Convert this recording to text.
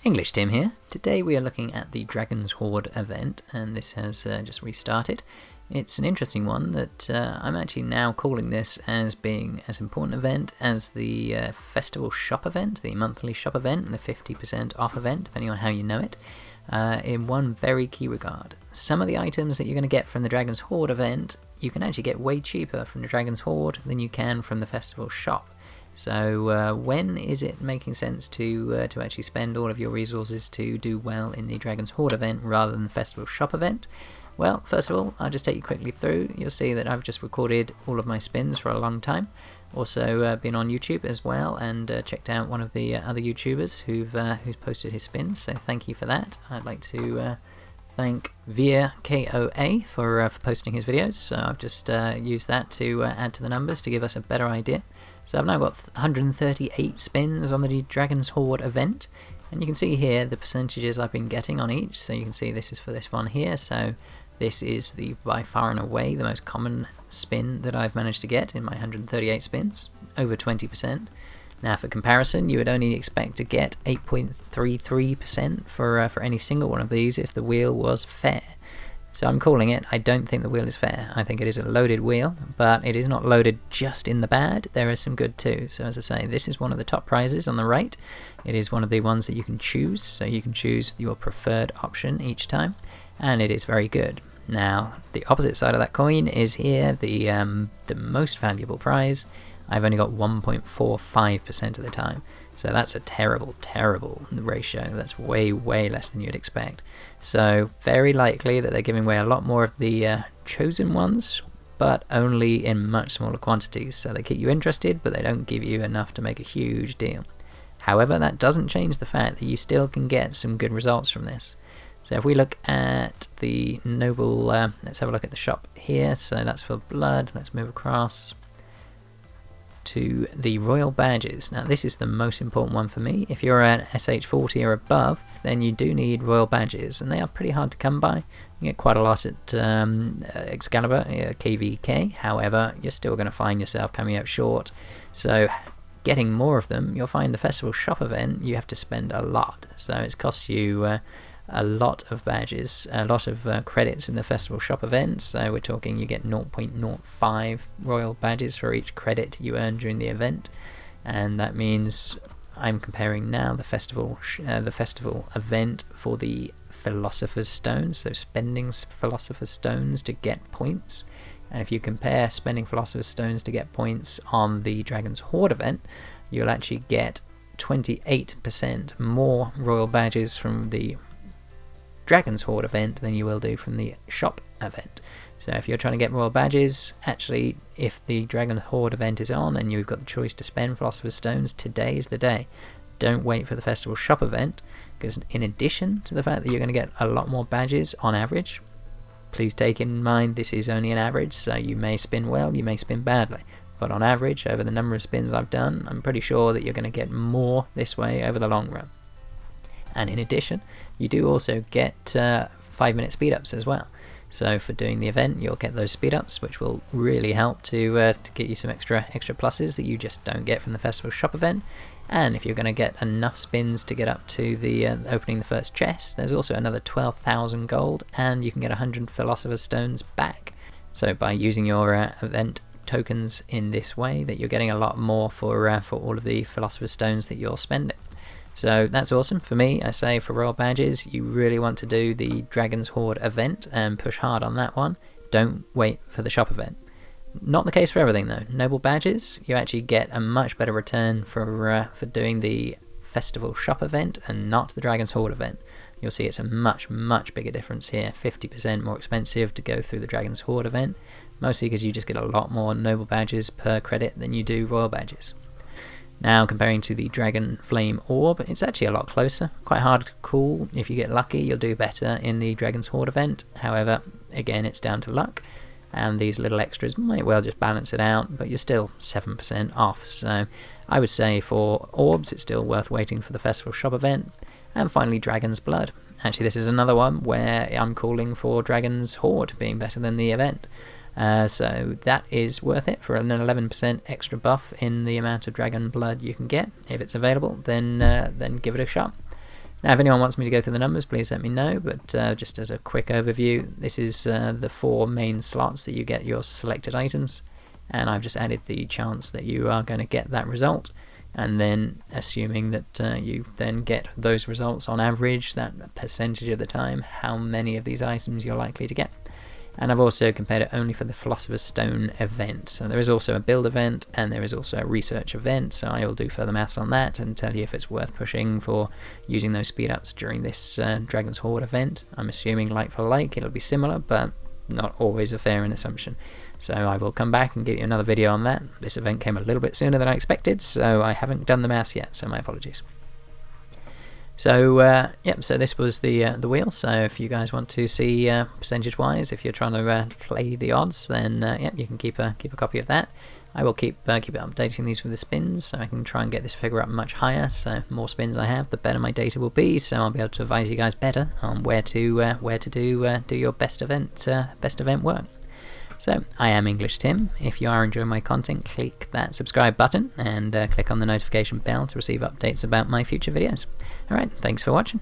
EnglishTim here. Today we are looking at the Dragons Hoard event, and this has just restarted. It's an interesting one that I'm actually now calling this as being as important event as the festival shop event, the monthly shop event, and the 50% off event, depending on how you know it, in one very key regard. Some of the items that you're going to get from the Dragons Hoard event, you can actually get way cheaper from the Dragons Hoard than you can from the festival shop. So when is it making sense to actually spend all of your resources to do well in the Dragons Hoard event rather than the festival shop event? Well, first of all, I'll just take you quickly through. You'll see that I've just recorded all of my spins for a long time. Also been on YouTube as well, and checked out one of the other YouTubers who's posted his spins, so thank you for that. I'd like to thank Vear KOA for posting his videos, so I've just used that to add to the numbers to give us a better idea. So I've now got 138 spins on the Dragons Hoard event, and you can see here the percentages I've been getting on each. So you can see this is for this one here, so this is the by far and away the most common spin that I've managed to get in my 138 spins, over 20%. Now for comparison, you would only expect to get 8.33% for any single one of these if the wheel was fair. So I'm calling it, I don't think the wheel is fair. I think it is a loaded wheel, but it is not loaded just in the bad. There is some good too. So as I say, this is one of the top prizes on the right. It is one of the ones that you can choose, so you can choose your preferred option each time, and it is very good. Now, the opposite side of that coin is here, the most valuable prize. I've only got 1.45% of the time. So that's a terrible, terrible ratio. That's way, way less than you'd expect. So very likely that they're giving away a lot more of the chosen ones, but only in much smaller quantities. So they keep you interested, but they don't give you enough to make a huge deal. However, that doesn't change the fact that you still can get some good results from this. So if we look at the noble, let's have a look at the shop here. So that's for blood. Let's move across to the royal badges. Now this is the most important one for me. If you're at SH40 or above, then you do need royal badges, and they are pretty hard to come by. You get quite a lot at Excalibur, KVK, however you're still going to find yourself coming out short. So getting more of them, you'll find the festival shop event you have to spend a lot, so it costs you a lot of badges, a lot of credits in the festival shop event. So we're talking you get 0.05 royal badges for each credit you earn during the event, and that means I'm comparing now the festival event for the Philosopher's Stones, so spending Philosopher's Stones to get points. And if you compare spending Philosopher's Stones to get points on the Dragons Hoard event, you'll actually get 28% more royal badges from the Dragons Hoard event than you will do from the shop event. So if you're trying to get royal badges, actually if the Dragon Hoard event is on and you've got the choice to spend Philosopher's Stones, today is the day. Don't wait for the festival shop event, because in addition to the fact that you're going to get a lot more badges on average, please take in mind this is only an average, so you may spin well, you may spin badly, but on average over the number of spins I've done, I'm pretty sure that you're going to get more this way over the long run. And in addition, you do also get 5-minute speed-ups as well. So for doing the event, you'll get those speed-ups, which will really help to get you some extra pluses that you just don't get from the festival shop event. And if you're going to get enough spins to get up to the opening the first chest, there's also another 12,000 gold, and you can get 100 Philosopher's Stones back. So by using your event tokens in this way, that you're getting a lot more for all of the Philosopher's Stones that you're spending. So that's awesome. For me, I say for royal badges, you really want to do the Dragons Hoard event and push hard on that one. Don't wait for the shop event. Not the case for everything though. Noble badges, you actually get a much better return for doing the festival shop event and not the Dragons Hoard event. You'll see it's a much, much bigger difference here. 50% more expensive to go through the Dragons Hoard event, mostly because you just get a lot more noble badges per credit than you do royal badges. Now comparing to the Dragon Flame Orb, it's actually a lot closer. Quite hard to call. If you get lucky, you'll do better in the Dragons Hoard event. However, again, it's down to luck, and these little extras might well just balance it out, but you're still 7% off. So I would say for orbs, it's still worth waiting for the festival shop event. And finally, Dragon's Blood. Actually, this is another one where I'm calling for Dragon's Hoard being better than the event. So that is worth it for an 11% extra buff in the amount of dragon blood you can get. If it's available, then give it a shot. Now, if anyone wants me to go through the numbers, please let me know, but just as a quick overview, this is the 4 main slots that you get your selected items, and I've just added the chance that you are going to get that result, and then assuming that you then get those results on average, that percentage of the time, how many of these items you're likely to get. And I've also compared it only for the Philosopher's Stone event. So there is also a build event and there is also a research event, so I will do further maths on that and tell you if it's worth pushing for using those speed ups during this Dragons Hoard event. I'm assuming like for like it'll be similar, but not always a fair assumption. So I will come back and give you another video on that. This event came a little bit sooner than I expected, so I haven't done the maths yet, so my apologies. So yep, so this was the wheel. So if you guys want to see percentage wise, if you're trying to play the odds, then yep, you can keep a copy of that. I will keep updating these with the spins, so I can try and get this figure up much higher. So more spins I have, the better my data will be. So I'll be able to advise you guys better on where to do your best event work. So, I am EnglishTim. If you are enjoying my content, click that subscribe button and click on the notification bell to receive updates about my future videos. Alright, thanks for watching.